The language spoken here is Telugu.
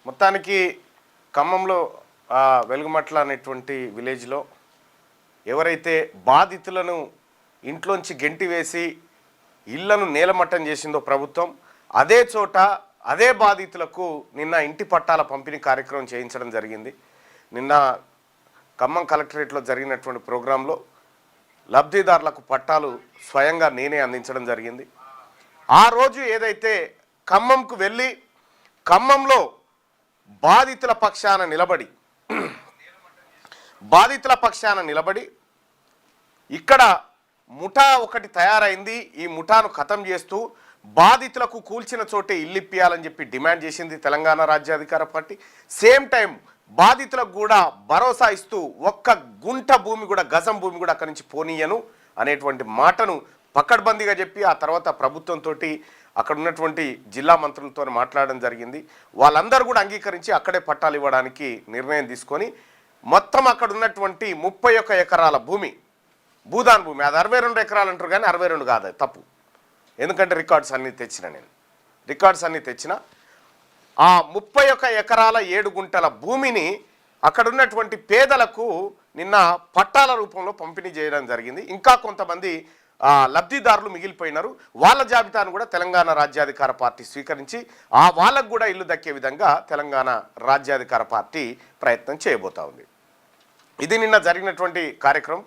మొత్తానికి ఖమ్మంలో వెలుగుమట్ల అనేటువంటి విలేజ్లో ఎవరైతే బాధితులను ఇంట్లోంచి గెంటి వేసి ఇళ్లను నేలమట్టం చేసిందో ప్రభుత్వం, అదే చోట అదే బాధితులకు నిన్న ఇంటి పట్టాల పంపిణీ కార్యక్రమం చేయించడం జరిగింది. నిన్న ఖమ్మం కలెక్టరేట్లో జరిగినటువంటి ప్రోగ్రాంలో లబ్ధిదారులకు పట్టాలు స్వయంగా నేనే అందించడం జరిగింది. ఆ రోజు ఏదైతే ఖమ్మంకు వెళ్ళి ఖమ్మంలో బాధితుల పక్షాన నిలబడి ఇక్కడ ముఠా ఒకటి తయారైంది, ఈ ముఠాను ఖతం చేస్తూ బాధితులకు కూల్చిన చోటే ఇల్లిప్పియాలని చెప్పి డిమాండ్ చేసింది తెలంగాణ రాజ్యాధికార పార్టీ. సేమ్ టైం బాధితులకు కూడా భరోసా ఇస్తూ ఒక్క గుంట భూమి కూడా, గజం భూమి కూడా అక్కడి నుంచి పోనీయను అనేటువంటి మాటను పకడ్బందీగా చెప్పి ఆ తర్వాత ప్రభుత్వంతో అక్కడ ఉన్నటువంటి జిల్లా మంత్రులతో మాట్లాడడం జరిగింది. వాళ్ళందరూ కూడా అంగీకరించి అక్కడే పట్టాలు ఇవ్వడానికి నిర్ణయం తీసుకొని మొత్తం అక్కడ ఉన్నటువంటి 31 ఎకరాల భూమి, భూదాన్ భూమి, అది 62 ఎకరాలు అంటారు కానీ 62 కాదు, తప్పు. ఎందుకంటే రికార్డ్స్ అన్నీ తెచ్చిన ఆ 31 ఎకరాల 7 గుంటల భూమిని అక్కడ ఉన్నటువంటి పేదలకు నిన్న పట్టాల రూపంలో పంపిణీ చేయడం జరిగింది. ఇంకా కొంతమంది లబ్ధిదారులు మిగిలిపోయినారు. వాళ్ళ జాబితాను కూడా తెలంగాణ రాజ్యాధికార పార్టీ స్వీకరించి వాళ్ళకు కూడా ఇల్లు దక్కే విధంగా తెలంగాణ రాజ్యాధికార పార్టీ ప్రయత్నం చేయబోతా ఉంది. ఇది నిన్న జరిగినటువంటి కార్యక్రమం.